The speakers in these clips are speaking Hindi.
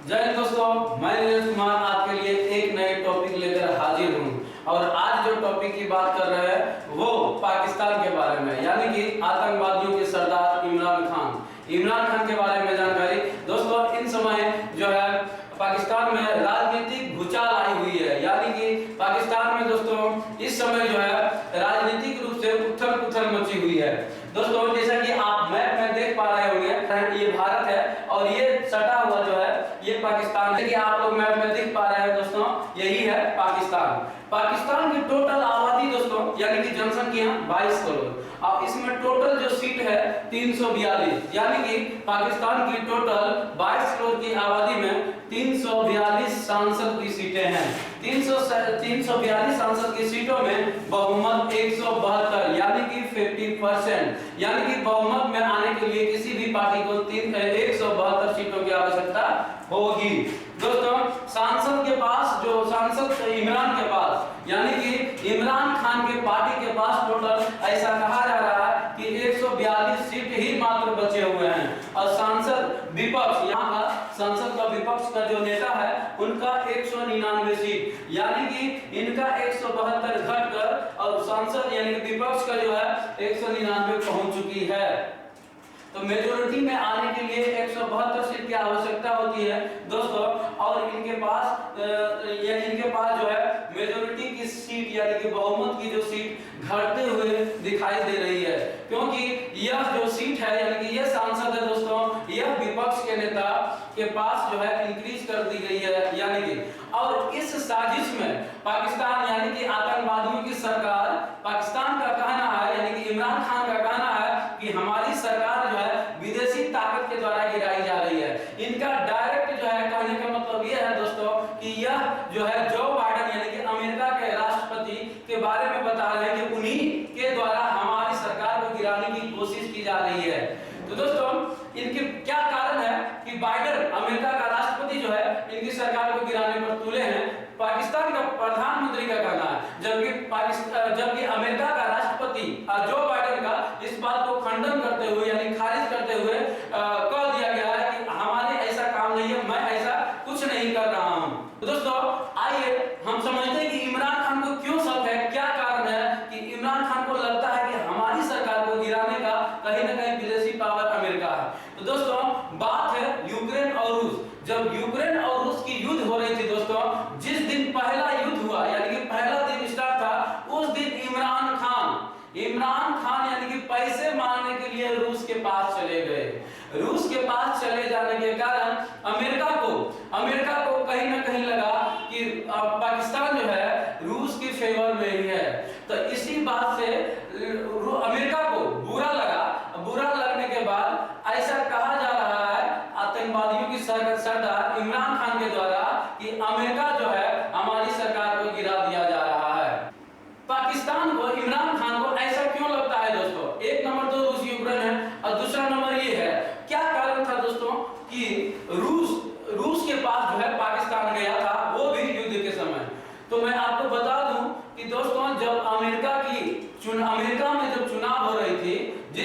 जय हिंद दोस्तों, मैं नीरज कुमार आपके लिए एक नए टॉपिक लेकर हाजिर हूँ। और आज जो टॉपिक की बात कर रहे हैं वो पाकिस्तान के बारे में, यानी कि आतंकवादियों के सरदार इमरान खान के बारे में जानकारी। दोस्तों, इन समय जो है पाकिस्तान में राजनीतिक भूचाल आई हुई है, यानी कि पाकिस्तान में दोस्तों इस समय जो है राजनीतिक रूप से उथल पुथल मची हुई है। दोस्तों, जैसा कि आप मैप में देख पा रहे होंगे, ये भारत है और ये सटा हुआ जो है ये पाकिस्तान है। कि आप लोग मैप में देख पा रहे हैं दोस्तों, यही है पाकिस्तान की टोटल आबादी दोस्तों, यानी कि जनसंख्या 22 करोड़। अब इसमें टोटल जो सीट है 342, यानी कि पाकिस्तान की टोटल 22 करोड़ की आबादी में 342 सांसद की सीटें हैं। 342 सांसद की सीटों में बहुमत 172, यानी कि 50%, यानी कि बहुमत में आने के लिए किसी भी पार्टी को 172 सीटों की आवश्यकता होगी। दोस्तों, सांसद के पास जो सांसद इमरान के पास, यानी कि इमरान खान के पार्टी के पास टोटल ऐसा कहा जा रहा है कि 142 सीट ही मात्र बचे हुए हैं। और सांसद विपक्ष, यहाँ का संसद का विपक्ष का जो नेता है उनका 199 सीट, यानी कि इनका 172 घटकर और सांसद यानी कि विपक्ष का जो है 199 पहुंच चुकी है। तो मेजोरिटी में आने के लिए 172 सीट की आवश्यकता होती है दोस्तों। और इनके पास जो है मेजोरिटी की सीट यानी कि बहुमत की जो सीट घटते हुए दिखाई दे रही है, क्योंकि यह जो सीट है यानी कि यह सांसद है दोस्तों, यह विपक्ष के नेता के पास जो है इंक्रीज कर दी गई है, यानी कि। और इस साजिश में पाकिस्तान यानी कि आतंकवादियों की सरकार, पाकिस्तान का कहना है यानी कि इमरान खान का कहना है कि हमारी सरकार जो है विदेशी ताकत के द्वारा गिराई जा रही है। इनका डायरेक्ट जो है कहने का मतलब यह है दोस्तों कि यह जो है जो बाइडेन यानी कि अमेरिका के राष्ट्रपति के बारे में बता रहे हैं कि उन्हीं के द्वारा हमारी सरकार को गिराने की कोशिश की जा रही है। तो दोस्तों, इनके क्या कारण है कि बाइडेन अमेरिका का राष्ट्रपति जो है इनकी सरकार को गिराने पर तुले हैं? पाकिस्तान का प्रधानमंत्री का कहना है, जबकि अमेरिका का राष्ट्रपति जो बाइडेन का इस बात को खंडन करते हुए यानी खारिज करते हुए कह दिया गया है कि हमारे ऐसा काम नहीं है, मैं ऐसा कुछ नहीं कर रहा हूं। तो दोस्तों, आइए हम समझते हैं कि इमरान खान को क्यों शक है, क्या कारण है कि इमरान खान को लगता है कि हमारी सरकार को गिराने का कहीं ना कहीं विदेशी पावर अमेरिका है। तो दोस्तों, बात है यूक्रेन और रूस। जब यूक्रेन और रूस की युद्ध हो रही थी दोस्तों, जिस दिन पहला युद्ध हुआ यानी कि पहला दिन स्टार्ट था, उस दिन इमरान खान यानी कि पैसे मांगने के लिए रूस के पास चले गए। रूस के पास चले जाने के कारण अमेरिका को कहीं ना कहीं लगा कि पाकिस्तान जो है रूस के फेवर में ही है। तो इसी बात से अमेरिका को बुरा लगने के बाद ऐसा कहा जा रहा है आतंकवादियों की सरदार इमरान खान के द्वारा कि अमेरिका जो है हमारी सरकार को गिरा दिया जा रहा है। पाकिस्तान को, इमरान खान को ऐसा क्यों लगता है दोस्तों? एक नंबर तो रूस यूक्रेन है और दूसरा नंबर ये है, क्या कारण था दोस्तों कि रूस के पास जो है पाकिस्तान गया था, वो भी युद्ध के समय। तो मैं आपको बता दूं कि दोस्तों, जब अमेरिका में जब चुनाव हो रही थी,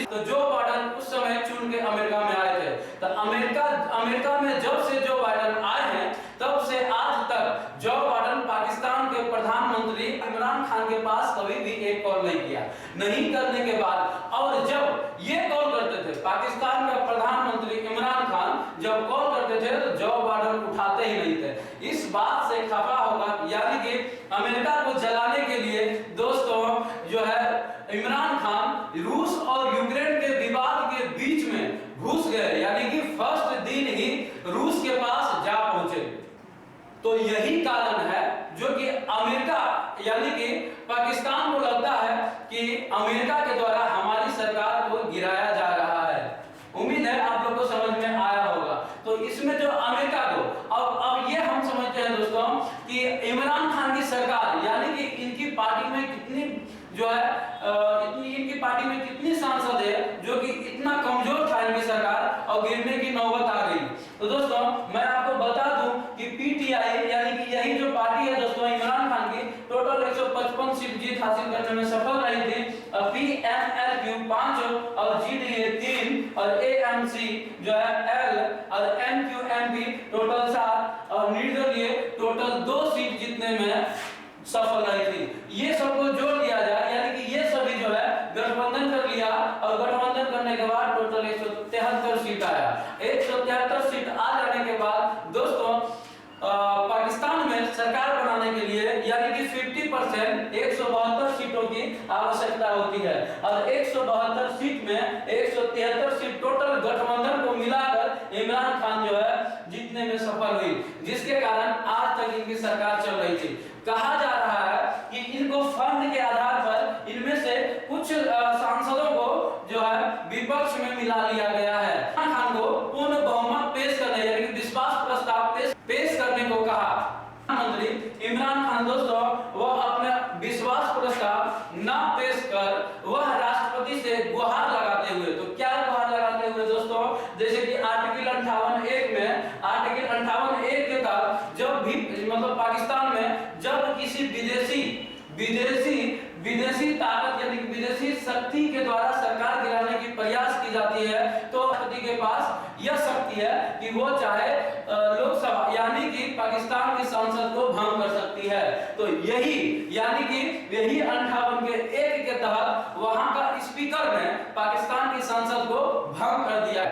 तो जो बाइडेन उस समय चुन के अमेरिका में आए थे। तो अमेरिका में जब से जो बाइडेन आए हैं तब से आज तक जो बाइडेन पाकिस्तान के प्रधानमंत्री इमरान खान के पास कभी भी एक कॉल नहीं किया। नहीं करने के बाद, और जब ये कॉल करते थे पाकिस्तान का प्रधानमंत्री इमरान खान जब कॉल करते थे तो जो बाइडेन उठाते ही नहीं थे। इस बात से खफा होगा, यानी कि अमेरिका को जलाने के लिए दोस्तों जो है इमरान खान रूस और यूक्रेन के विवाद के बीच में घुस गए, यानी कि फर्स्ट दिन ही रूस के पास जा पहुंचे। तो यही कारण है जो कि अमेरिका यानी कि पाकिस्तान को लगता है कि अमेरिका के द्वारा हमारी सरकार को गिराया जा रहा है। उम्मीद है आप लोग को समझ में आया होगा। तो इसमें जो अमेरिका को अब ये हम समझते हैं दोस्तों कि इमरान खान की सरकार यानी कि इनकी पार्टी में कितनी जो है इनकी पार्टी में कितनी सांसद है जो कि इतना कमजोर था इनकी सरकार और गिरने की नौबत आ गई। तो दोस्तों, मैं आपको बता दूं कि पीटीआई यानी कि यही जो पार्टी है दोस्तों इमरान खान की, टोटल 155 सीट जीत हासिल करने में सफल रही थी। पीएमएलक्यू 5 और जीडीए 3 और एएमसी जो है एल और एनक्यूएमपी टोटल टोटल 7 और निर्दलीय टोटल 2 सीट जीतने में सफल रही थी। ये सबको जोड़ दिया जाए, यानी कि ये सभी जो है गठबंधन कर लिया और गठबंधन करने के बाद टोटल 173 सीट आया। 173 सीट आ जाने के बाद दोस्तों पाकिस्तान में सरकार बनाने के लिए यानी कि 50% 172 सीटों की आवश्यकता होती है और 172 सीट में 173 सीट टोटल गठबंधन को मिलाकर इमरान खान जो है जीतने में सफल हुई, जिसके कारण आज तक इनकी सरकार चल रही थी। कहा जा रहा है कि इनको फंड के आधार पर इनमें से कुछ सांसदों को जो है विपक्ष में मिला लिया गया है। इमरान खान को पूर्ण बहुमत पेश करने यानी कि विश्वास प्रस्ताव पेश करने को कहा। प्रधानमंत्री इमरान खान दोस्तों वह अपने विश्वास प्रस्ताव न पेश कर वह राष्ट्रपति से गुहार लगाते हुए, तो क्या गुहार लगाते हुए दोस्तों, जैसे कि आर्टिकल 58(1) में आर्टिकल 58(1) के तहत जब भी मतलब पाकिस्तान में जब किसी विदेशी ताकत यानी कि विदेशी शक्ति के द्वारा सरकार गिराने की प्रयास की जाती है तो राष्ट्रपति के पास यह शक्ति है कि वो चाहे लोकसभा यानी कि पाकिस्तान की संसद को भंग कर सकती है। तो यही यानी कि यही 58(1) के तहत वहां का स्पीकर ने पाकिस्तान की संसद को भंग कर दिया।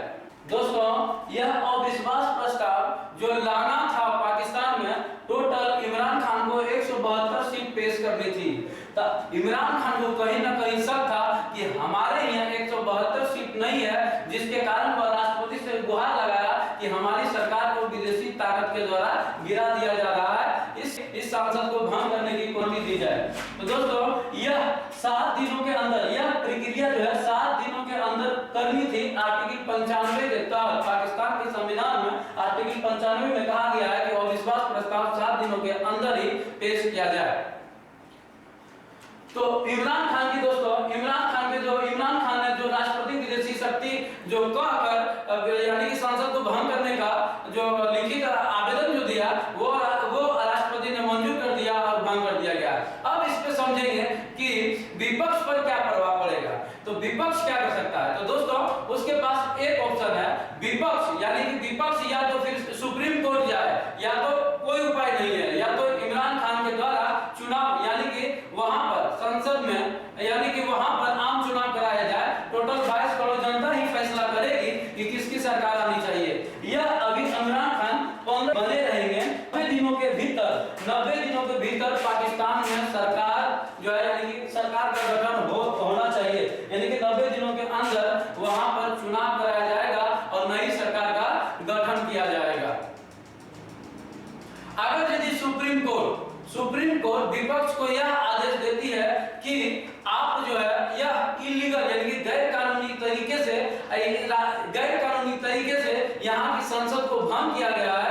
दोस्तों यह अविश्वास प्रस्ताव जो लाना था पाकिस्तान में, टोटल इमरान खान को 172 सीट पेश करनी थी। तो इमरान खान को कहीं ना कहीं शक था कि हमारे यहाँ 172 सीट नहीं है, जिसके कारण वह राष्ट्रपति से गुहार लगाया कि हमारी सरकार को विदेशी ताकत के द्वारा गिरा दिया जा रहा है, इस संसद को भंग करने की अनुमति दी जाए। तो दोस्तों यह 7 दिनों के अंदर यह प्रक्रिया जो है 7 दिनों के अंदर करनी थी। आर्टिकल 95 के तहत पाकिस्तान के संविधान में आर्टिकल 95 में कहा गया है कि अविश्वास प्रस्ताव 7 दिनों के अंदर ही पेश किया जाए। तो इमरान खान की दोस्तों इमरान खान ने जो राष्ट्रपति विदेशी शक्ति जो कहकर यानी कि संसद को भंग करने का जो लिखित आवेदन जो दिया वो राष्ट्रपति ने मंजूर कर दिया और भंग कर दिया गया। अब इस पे समझेंगे कि विपक्ष पर क्या प्रभाव पड़ेगा। तो विपक्ष क्या कर सकता है, तो दोस्तों उसके पास एक ऑप्शन है, विपक्ष यानी कि विपक्ष या तो फिर सुप्रीम कोर्ट जाए या तो कोई उपाय नहीं है, या तो इमरान खान के द्वारा चुनाव यानी कि वहां पर संसद में यानी कि वहां पर आम चुनाव कराया जाए। टोटल 22 करोड़ जनता ही फैसला करेगी कि किसकी सरकार आनी चाहिए। यह अभी इमरान खान 15 बने रहेंगे। 90 दिनों के भीतर पाकिस्तान में सरकार जो है यानी कि सरकार का गठन होना चाहिए, यानी कि 90 दिनों के अंदर वहां पर चुनाव कराया जाएगा और नई सरकार का गठन किया जाएगा। अगर यदि सुप्रीम कोर्ट विपक्ष को यह आदेश देती है कि आप जो है यह इलीगल यानी कि गैर कानूनी तरीके से यहाँ की संसद को भंग किया गया है